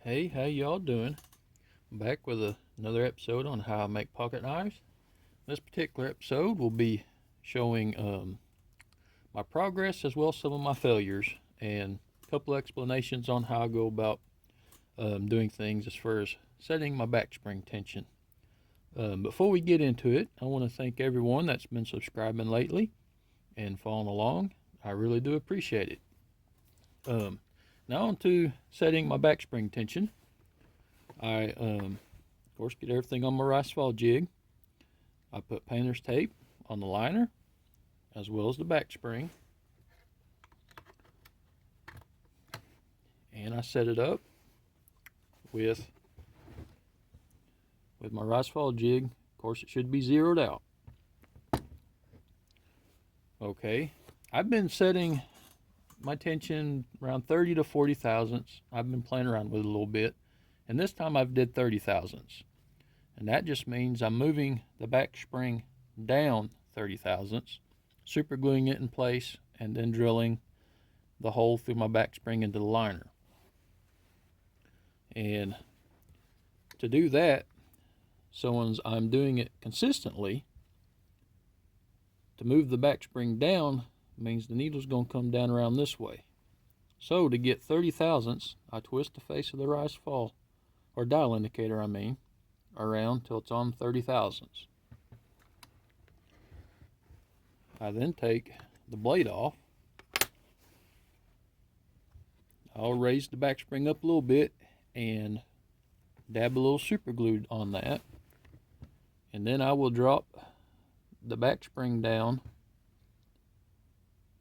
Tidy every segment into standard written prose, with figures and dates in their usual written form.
Hey, how y'all doing? Back with another episode on how I make pocket knives. This particular episode will be showing my progress as well as some of my failures and a couple explanations on how I go about doing things as far as setting my back spring tension. Before we get into it, I want to thank everyone that's been subscribing lately and following along. I really do appreciate it. Now on to setting my back spring tension. I, of course, get everything on my rice fall jig. I put painter's tape on the liner as well as the back spring. And I set it up with my rice fall jig. Of course, it should be zeroed out. Okay, I've been setting my tension around 30 to 40 thousandths. I've been playing around with it a little bit, and this time I've did 30 thousandths, and that just means I'm moving the back spring down 30 thousandths, super gluing it in place, and then drilling the hole through my back spring into the liner. And to do that, so as I'm doing it consistently, to move the back spring down means the needle's going to come down around this way. So to get 30 thousandths, I twist the face of the rice fall, or dial indicator around till it's on 30 thousandths. I then take the blade off. I'll raise the back spring up a little bit and dab a little super glue on that. And then I will drop the back spring down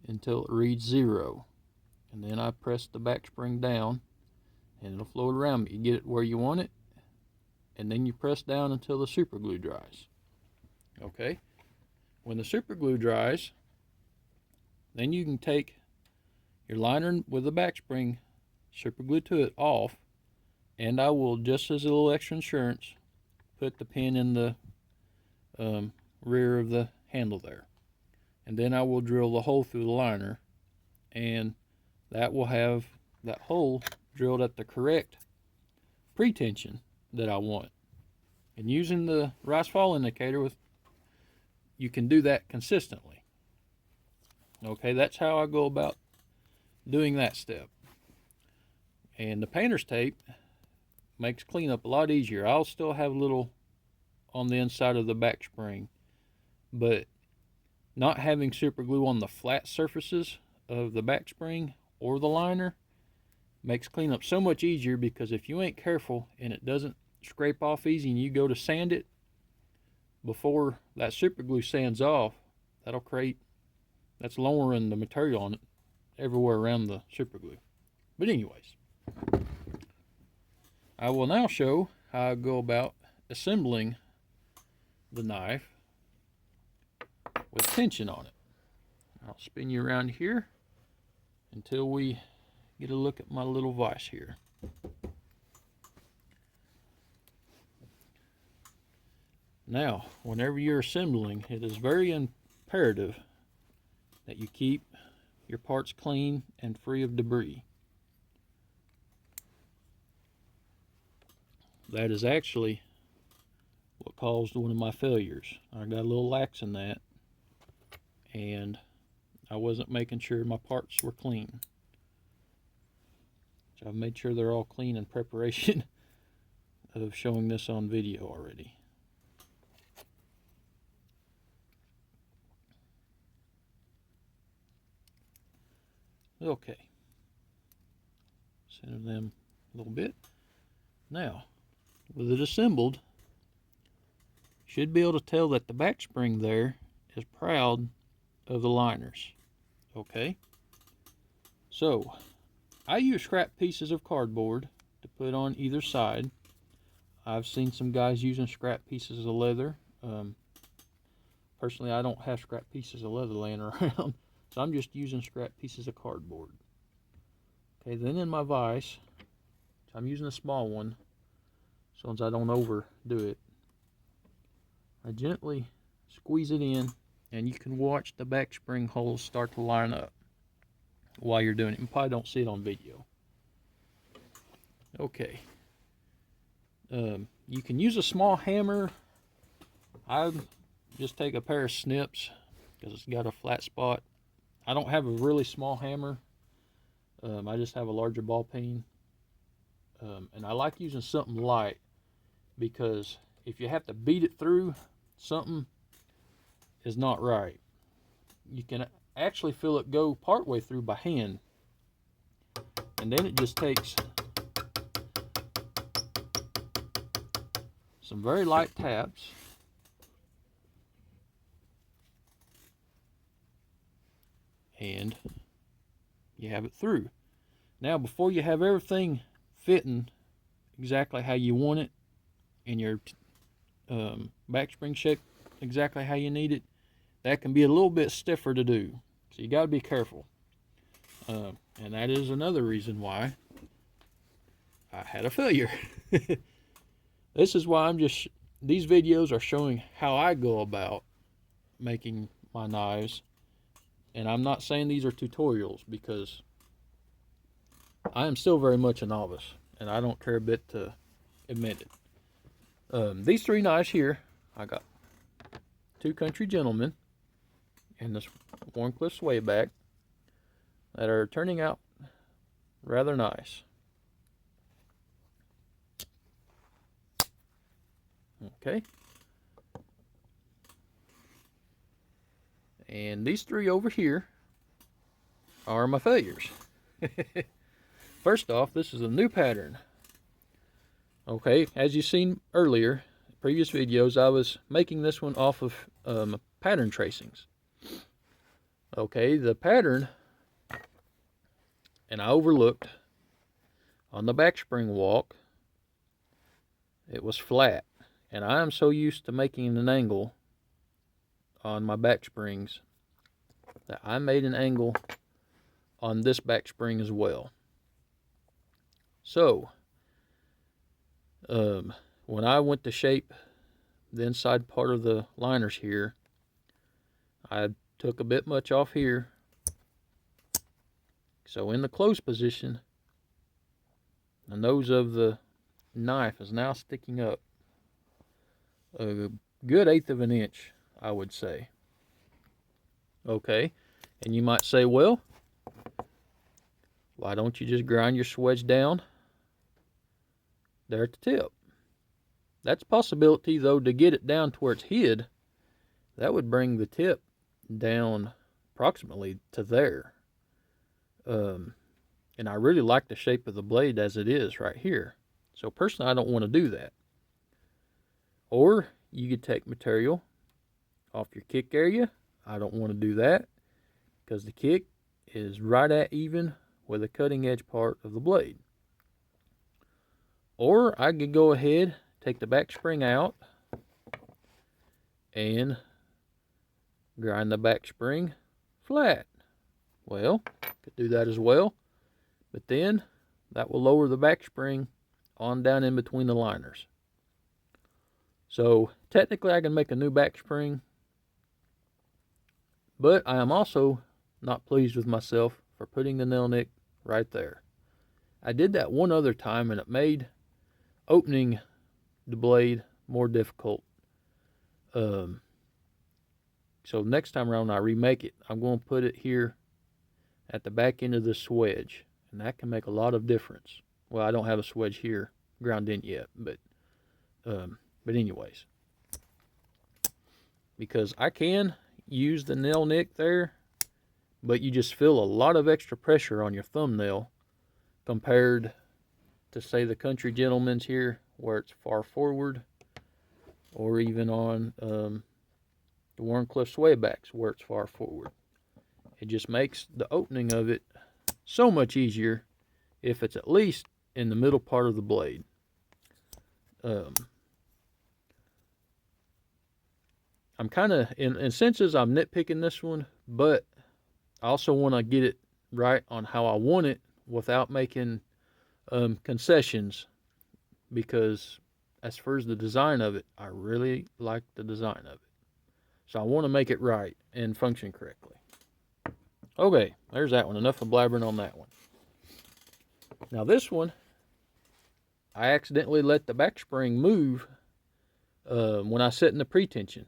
until it reads 0, and then I press the back spring down and it'll float around. You get it where you want it, and then you press down until the super glue dries. Okay, when the super glue dries, then you can take your liner with the back spring, super glue to it, off, and I will, just as a little extra insurance, put the pin in the rear of the handle there. And then I will drill the hole through the liner, and that will have that hole drilled at the correct pretension that I want. And using the rice fall indicator, you can do that consistently. Okay, that's how I go about doing that step. And the painter's tape makes cleanup a lot easier. I'll still have a little on the inside of the back spring, but not having super glue on the flat surfaces of the back spring or the liner makes cleanup so much easier, because if you ain't careful and it doesn't scrape off easy and you go to sand it before that super glue sands off, that's lowering the material on it everywhere around the super glue. But anyways, I will now show how I go about assembling the knife with tension on it. I'll spin you around here until we get a look at my little vise here. Now, whenever you're assembling, it is very imperative that you keep your parts clean and free of debris. That is actually what caused one of my failures. I got a little lax in that, and I wasn't making sure my parts were clean. So I've made sure they're all clean in preparation of showing this on video already. Okay, center them a little bit. Now, with it assembled, you should be able to tell that the back spring there is proud of the liners. Okay, so I use scrap pieces of cardboard to put on either side. I've seen some guys using scrap pieces of leather. Personally, I don't have scrap pieces of leather laying around, so I'm just using scrap pieces of cardboard. Okay, then in my vise, I'm using a small one so as I don't overdo it, I gently squeeze it in, and you can watch the back spring holes start to line up while you're doing it. You probably don't see it on video. Okay, You can use a small hammer. I just take a pair of snips because it's got a flat spot. I don't have a really small hammer. I just have a larger ball peen. And I like using something light because if you have to beat it through, something is not right. You can actually feel it go partway through by hand. And then it just takes some very light taps. And you have it through. Now, before you have everything fitting exactly how you want it and your back spring shape exactly how you need it, that can be a little bit stiffer to do. So you got to be careful. And that is another reason why I had a failure. This is why these videos are showing how I go about making my knives. And I'm not saying these are tutorials because I am still very much a novice and I don't care a bit to admit it. These three knives here, I got two Country Gentlemen and this Wharncliffe Swayback that are turning out rather nice. Okay. And these three over here are my failures. First off, this is a new pattern. Okay, as you've seen earlier, previous videos, I was making this one off of pattern tracings. Okay, the pattern, and I overlooked on the back spring walk, it was flat. And I am so used to making an angle on my back springs that I made an angle on this back spring as well. So, when I went to shape the inside part of the liners here, I took a bit much off here. So in the close position, the nose of the knife is now sticking up a good 1/8 of an inch, I would say. Okay, and you might say, well, why don't you just grind your swedge down there at the tip? That's a possibility, though. To get it down to where it's hid, that would bring the tip down approximately to there. And I really like the shape of the blade as it is right here. So personally, I don't want to do that. Or you could take material off your kick area. I don't want to do that because the kick is right at even with the cutting edge part of the blade. Or I could go ahead, take the back spring out and grind the back spring flat. Well, could do that as well, but then that will lower the back spring on down in between the liners. So technically I can make a new back spring, but I am also not pleased with myself for putting the nail nick right there. I did that one other time and it made opening the blade more difficult. So next time around when I remake it, I'm going to put it here at the back end of the swedge, and that can make a lot of difference. Well, I don't have a swedge here ground in yet, but anyways, because I can use the nail nick there, but you just feel a lot of extra pressure on your thumbnail compared to, say, the Country Gentleman's here where it's far forward, or even on the Wharncliffe Swaybacks where it's far forward. It just makes the opening of it so much easier if it's at least in the middle part of the blade. I'm kind of, in senses, I'm nitpicking this one, but I also want to get it right on how I want it without making concessions, because as far as the design of it, I really like the design of it. So I want to make it right and function correctly. Okay, there's that one. Enough of blabbering on that one. Now this one, I accidentally let the back spring move when I set in the pretension.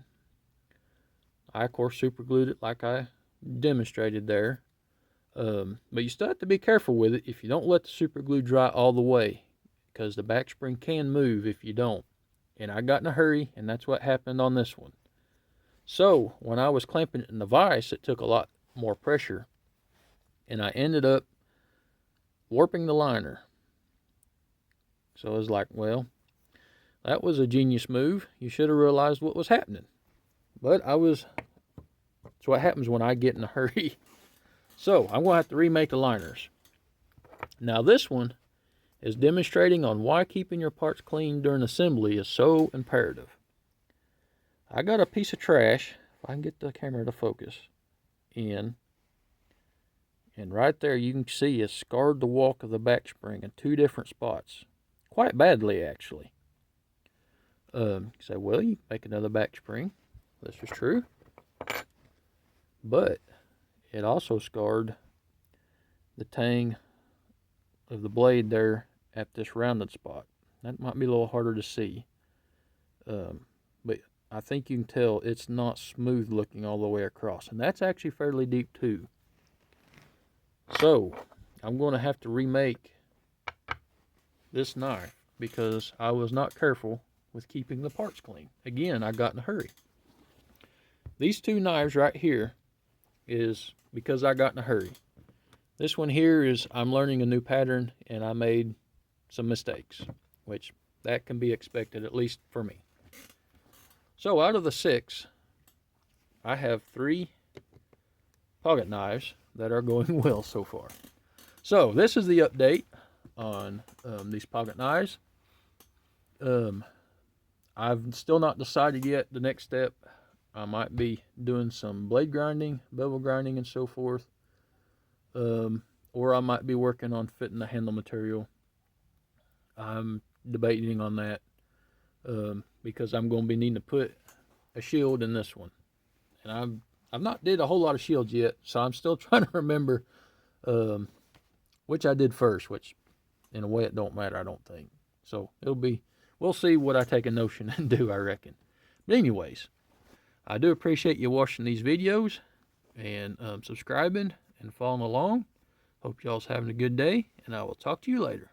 I, of course, super glued it like I demonstrated there. But you still have to be careful with it if you don't let the super glue dry all the way, because the back spring can move if you don't. And I got in a hurry, and that's what happened on this one. So when I was clamping it in the vise, it took a lot more pressure, and I ended up warping the liner. So I was like, well, that was a genius move. You should have realized what was happening. But it's what happens when I get in a hurry. So I'm going to have to remake the liners. Now this one is demonstrating on why keeping your parts clean during assembly is so imperative. I got a piece of trash, if I can get the camera to focus in, and right there you can see it scarred the walk of the back spring in 2 different spots. Quite badly, actually. You say, well, you make another back spring. This is true. But it also scarred the tang of the blade there at this rounded spot. That might be a little harder to see. But I think you can tell it's not smooth looking all the way across. And that's actually fairly deep too. So I'm going to have to remake this knife because I was not careful with keeping the parts clean. Again, I got in a hurry. These 2 knives right here is because I got in a hurry. This one here is I'm learning a new pattern and I made some mistakes, which that can be expected, at least for me. So out of the 6, I have 3 pocket knives that are going well so far. So this is the update on these pocket knives. I've still not decided yet the next step. I might be doing some blade grinding, bevel grinding, and so forth. Or I might be working on fitting the handle material. I'm debating on that because I'm going to be needing to put a shield in this one. And I've not did a whole lot of shields yet, so I'm still trying to remember which I did first, which in a way it don't matter, I don't think. So we'll see what I take a notion and do, I reckon. But anyways, I do appreciate you watching these videos and subscribing and following along. Hope y'all's having a good day, and I will talk to you later.